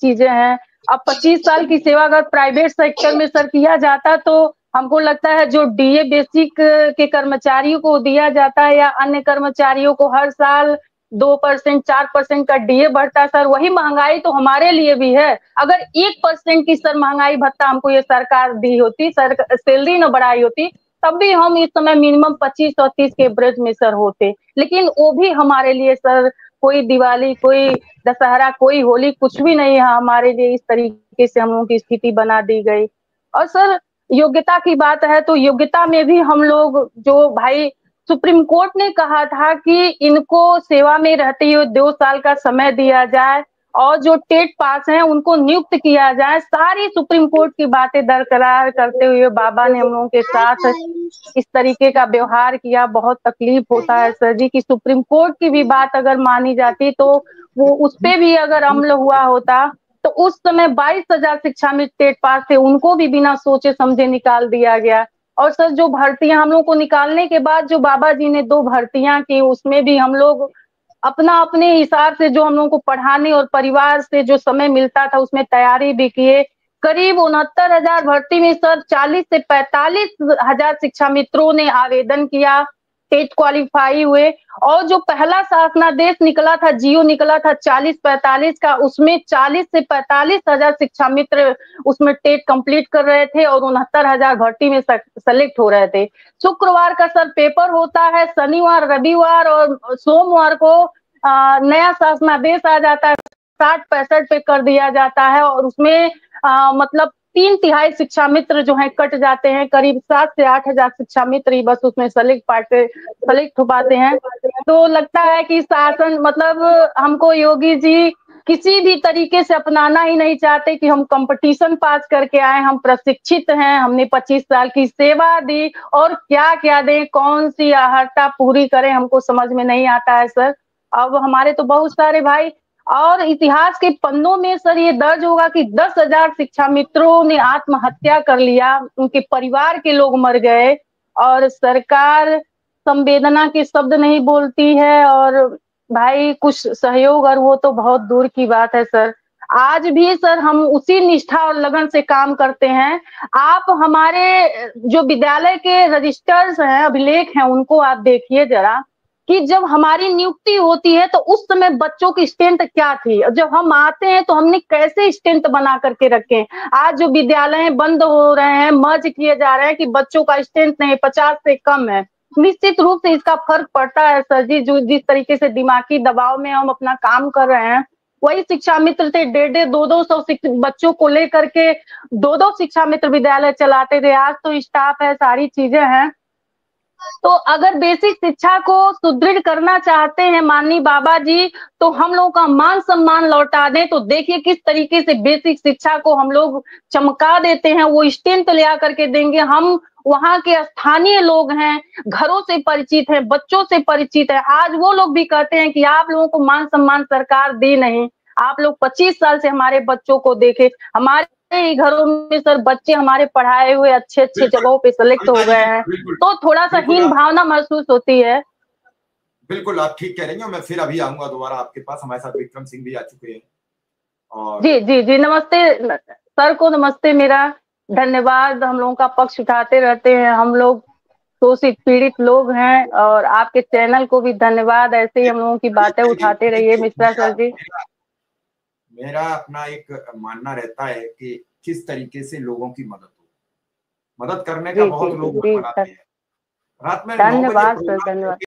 चीजें हैं। अब 25 साल की सेवा अगर प्राइवेट सेक्टर में सर किया जाता तो हमको लगता है जो डीए बेसिक के कर्मचारियों को दिया जाता है या अन्य कर्मचारियों को हर साल 2% 4% का डीए बढ़ता है सर, वही महंगाई तो हमारे लिए भी है। अगर 1% की सर महंगाई भत्ता हमको ये सरकार दी होती, सर सैलरी न बढ़ाई होती, तब भी हम इस समय मिनिमम 25 और 30 के एवरेज में सर होते। लेकिन वो भी हमारे लिए सर कोई दिवाली, कोई दशहरा, कोई होली कुछ भी नहीं है हमारे लिए। इस तरीके से हम लोगों की स्थिति बना दी गई। और सर योग्यता की बात है तो योग्यता में भी हम लोग जो भाई सुप्रीम कोर्ट ने कहा था कि इनको सेवा में रहते हुए 2 साल का समय दिया जाए और जो टेट पास हैं उनको नियुक्त किया जाए। सारी सुप्रीम कोर्ट की बातें बरकरार करते हुए बाबा ने हम लोगों के साथ इस तरीके का व्यवहार किया। बहुत तकलीफ होता है सर जी कि सुप्रीम कोर्ट की भी बात अगर मानी जाती तो वो उस पे भी अगर अमल हुआ होता तो उस समय 22,000 शिक्षा में टेट पास थे, उनको भी बिना सोचे समझे निकाल दिया गया। और सर जो भर्तियां हम लोग को निकालने के बाद जो बाबा जी ने 2 भर्तियां की, उसमें भी हम लोग अपना अपने हिसाब से जो हम लोगों को पढ़ाने और परिवार से जो समय मिलता था उसमें तैयारी भी किए। करीब 69,000 भर्ती में सर 40 से 45,000 शिक्षा मित्रों ने आवेदन किया, टेट क्वालिफाई हुए। और जो पहला शासनादेश निकला था, जियो निकला था 40-45 का, उसमें 40 से 45,000 शिक्षा मित्र उसमें टेट कंप्लीट कर रहे थे और 69,000 भर्ती में सेलेक्ट हो रहे थे। शुक्रवार का सर पेपर होता है, शनिवार, रविवार और सोमवार को नया शासनादेश आ जाता है, 60-65 पे कर दिया जाता है और उसमें मतलब 3/3 शिक्षा मित्र जो है कट जाते हैं। करीब 7 से 8,000 शिक्षा मित्र ही बस उसमें सेलेक्ट हो पाते हैं। तो लगता है कि शासन मतलब हमको योगी जी किसी भी तरीके से अपनाना ही नहीं चाहते कि हम कंपटीशन पास करके आए। हम प्रशिक्षित हैं, हमने 25 साल की सेवा दी और क्या क्या दें, कौन सी आहर्ता पूरी करें, हमको समझ में नहीं आता है सर। अब हमारे तो बहुत सारे भाई और इतिहास के पन्नों में सर ये दर्ज होगा कि 10,000 शिक्षा मित्रों ने आत्महत्या कर लिया, उनके परिवार के लोग मर गए और सरकार संवेदना के शब्द नहीं बोलती है और भाई कुछ सहयोग और वो तो बहुत दूर की बात है सर। आज भी सर हम उसी निष्ठा और लगन से काम करते हैं। आप हमारे जो विद्यालय के रजिस्टर्स हैं, अभिलेख हैं, उनको आप देखिए जरा कि जब हमारी नियुक्ति होती है तो उस समय बच्चों की स्ट्रेंथ क्या थी, जब हम आते हैं तो हमने कैसे स्ट्रेंथ बना करके रखे। आज जो विद्यालय बंद हो रहे हैं, मर्ज किए जा रहे हैं कि बच्चों का स्ट्रेंथ नहीं 50 से कम है। निश्चित रूप से इसका फर्क पड़ता है सर जी। जो जिस तरीके से दिमागी दबाव में हम अपना काम कर रहे हैं, वही शिक्षा मित्र थे 150 200 बच्चों को लेकर के 2 शिक्षा मित्र विद्यालय चलाते थे। आज तो स्टाफ है, सारी चीजें हैं। तो अगर बेसिक शिक्षा को सुदृढ़ करना चाहते हैं माननीय बाबा जी, तो हम लोग का मान सम्मान लौटा दें। तो देखिए किस तरीके से बेसिक शिक्षा को हम लोग चमका देते हैं, वो स्ट्रेंथ ले आकर के देंगे। हम वहाँ के स्थानीय लोग हैं, घरों से परिचित हैं, बच्चों से परिचित है। आज वो लोग भी कहते हैं कि आप लोगों को मान सम्मान सरकार दी नहीं, आप लोग 25 साल से हमारे बच्चों को देखे। हमारे ही घरों में सर बच्चे हमारे पढ़ाए हुए अच्छे अच्छे बिल्कुल जगहों पे सेलेक्ट हो गए हैं, बिल्कुल तो थोड़ा सा बिल्कुल हीन भावना महसूस होती है। बिल्कुल आप ठीक कह रही हैं। मैं फिर अभी आऊंगा दोबारा आपके पास। हमारे साथ विक्रम सिंह भी आ चुके हैं और जी जी जी, नमस्ते सर को, नमस्ते। मेरा धन्यवाद, हम लोगों का पक्ष उठाते रहते हैं। हम लोग शोषित पीड़ित लोग हैं और आपके चैनल को भी धन्यवाद, ऐसे ही हम लोगों की बातें उठाते रहिए मिश्रा सर जी। मेरा अपना एक मानना रहता है कि किस तरीके से लोगों की मदद करने का जी जी बहुत जी लोग मन जी बनाते सर, हैं। रात में 9 बजे धन्यवाद सर, प्रोग्राम धन्यवाद।